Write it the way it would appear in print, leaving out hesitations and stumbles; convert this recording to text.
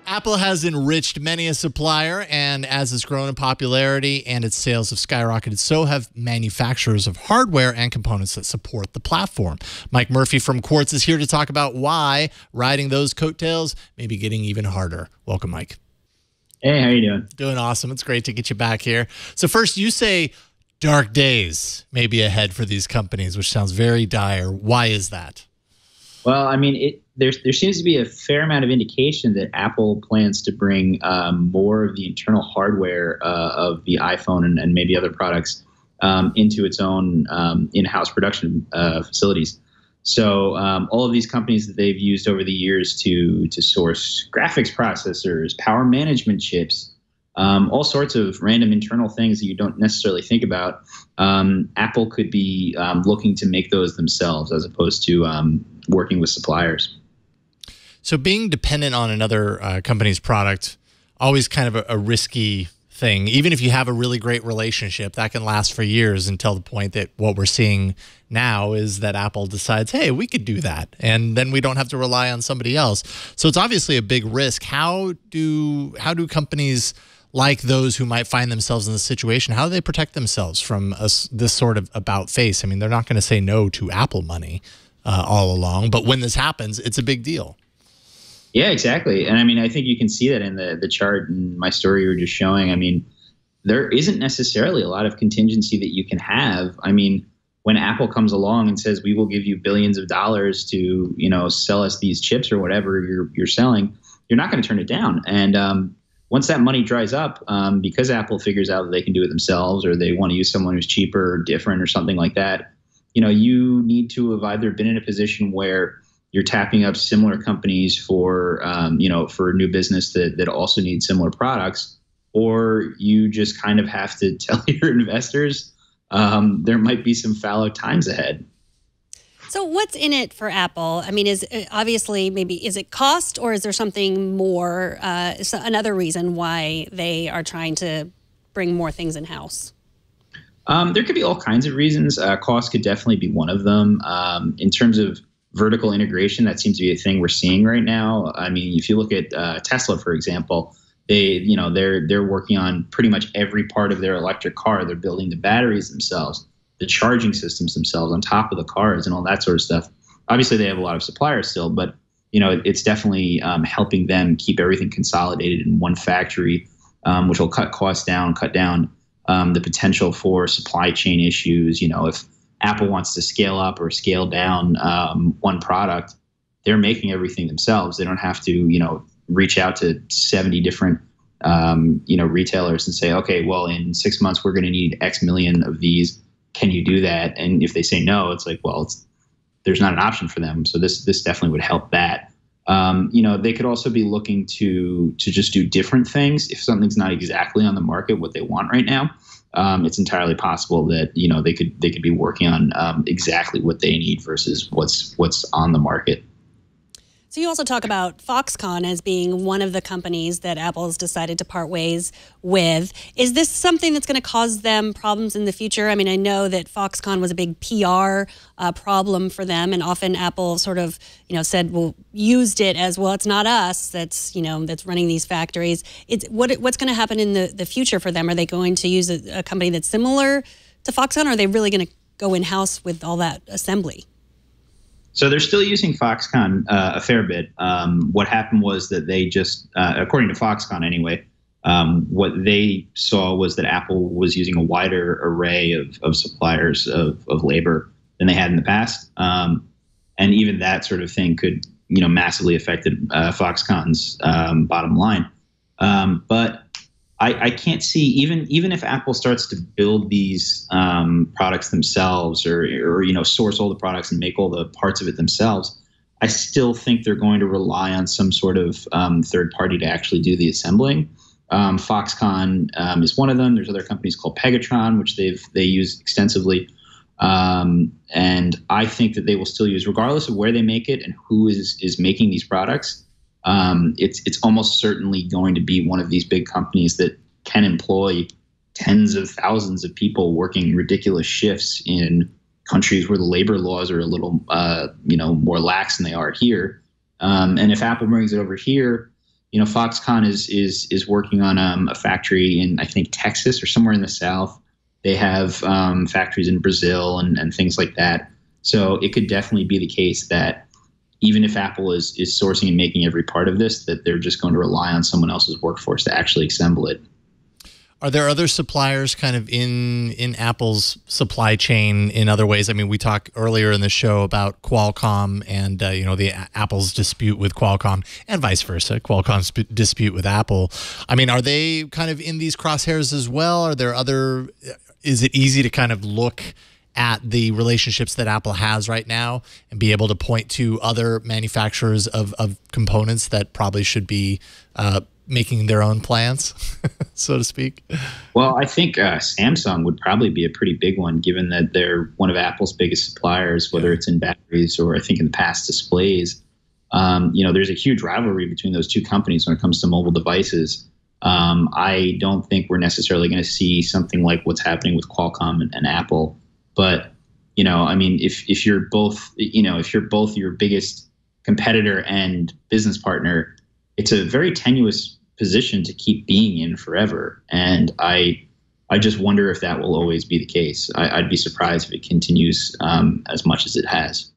Apple has enriched many a supplier, and as it's grown in popularity and its sales have skyrocketed, so have manufacturers of hardware and components that support the platform. Mike Murphy from Quartz is here to talk about why riding those coattails may be getting even harder. Welcome, Mike. Hey, how you doing? Doing awesome. It's great to get you back here. So first, you say dark days may be ahead for these companies, which sounds very dire. Why is that? Well, I mean, there seems to be a fair amount of indication that Apple plans to bring more of the internal hardware of the iPhone and maybe other products into its own in-house production facilities. So all of these companies that they've used over the years to source graphics processors, power management chips, all sorts of random internal things that you don't necessarily think about, Apple could be looking to make those themselves as opposed to working with suppliers. So being dependent on another company's product, always kind of a risky thing. Even if you have a really great relationship, that can last for years until the point that what we're seeing now is that Apple decides, hey, we could do that. And then we don't have to rely on somebody else. So it's obviously a big risk. How do companies like those who might find themselves in this situation, how do they protect themselves from this sort of about face? I mean, they're not going to say no to Apple money all along, but when this happens, it's a big deal. Yeah, exactly. And I mean, I think you can see that in the chart and my story you were just showing. I mean, there isn't necessarily a lot of contingency that you can have. I mean, when Apple comes along and says, we will give you billions of dollars to, sell us these chips or whatever you're selling, you're not going to turn it down. And once that money dries up, because Apple figures out that they can do it themselves, or they want to use someone who's cheaper or different or something like that, you need to have either been in a position where you're tapping up similar companies for new business that also need similar products, or you just kind of have to tell your investors there might be some fallow times ahead. So what's in it for Apple? I mean, is it cost, or is there something more, another reason why they are trying to bring more things in-house? There could be all kinds of reasons. Cost could definitely be one of them. In terms of vertical integration, that seems to be a thing we're seeing right now. I mean, if you look at Tesla, for example, they're working on pretty much every part of their electric car. They're building the batteries themselves, the charging systems themselves on top of the cars and all that sort of stuff. Obviously, they have a lot of suppliers still, but it's definitely helping them keep everything consolidated in one factory, which will cut costs down, cut down the potential for supply chain issues. If Apple wants to scale up or scale down one product, they're making everything themselves. They don't have to, reach out to 70 different, retailers and say, okay, well, in 6 months, we're going to need X million of these. Can you do that? And if they say no, it's like, well, there's not an option for them. So this definitely would help that. They could also be looking to just do different things. If something's not exactly on the market, what they want right now, it's entirely possible that, they could be working on exactly what they need versus what's on the market. So you also talk about Foxconn as being one of the companies that Apple's decided to part ways with. Is this something that's going to cause them problems in the future? I mean, I know that Foxconn was a big PR problem for them, and often Apple sort of, said, well, used it as, well, it's not us that's running these factories. What's going to happen in the future for them? Are they going to use a company that's similar to Foxconn, or are they really going to go in-house with all that assembly? So they're still using Foxconn a fair bit. What happened was that they just, according to Foxconn anyway, what they saw was that Apple was using a wider array of suppliers of labor than they had in the past. And even that sort of thing could, massively affected Foxconn's bottom line. But I can't see, even if Apple starts to build these products themselves or source all the products and make all the parts of it themselves, I still think they're going to rely on some sort of third party to actually do the assembling. Foxconn is one of them. There's other companies called Pegatron, which they use extensively. And I think that they will still use, regardless of where they make it and who is making these products. It's almost certainly going to be one of these big companies that can employ tens of thousands of people working ridiculous shifts in countries where the labor laws are a little, more lax than they are here. And if Apple brings it over here, Foxconn is working on a factory in, I think, Texas or somewhere in the South. They have factories in Brazil and things like that. So it could definitely be the case that even if Apple is sourcing and making every part of this, that they're just going to rely on someone else's workforce to actually assemble it. Are there other suppliers kind of in Apple's supply chain in other ways? I mean, we talked earlier in the show about Qualcomm and, the Apple's dispute with Qualcomm and vice versa, Qualcomm's dispute with Apple. I mean, are they kind of in these crosshairs as well? Are there is it easy to kind of look at the relationships that Apple has right now and be able to point to other manufacturers of components that probably should be making their own plans, so to speak? Well, I think Samsung would probably be a pretty big one, given that they're one of Apple's biggest suppliers, whether it's in batteries or I think in the past displays. There's a huge rivalry between those two companies when it comes to mobile devices. I don't think we're necessarily going to see something like what's happening with Qualcomm and Apple. But, if you're both your biggest competitor and business partner, it's a very tenuous position to keep being in forever. And I just wonder if that will always be the case. I'd be surprised if it continues as much as it has.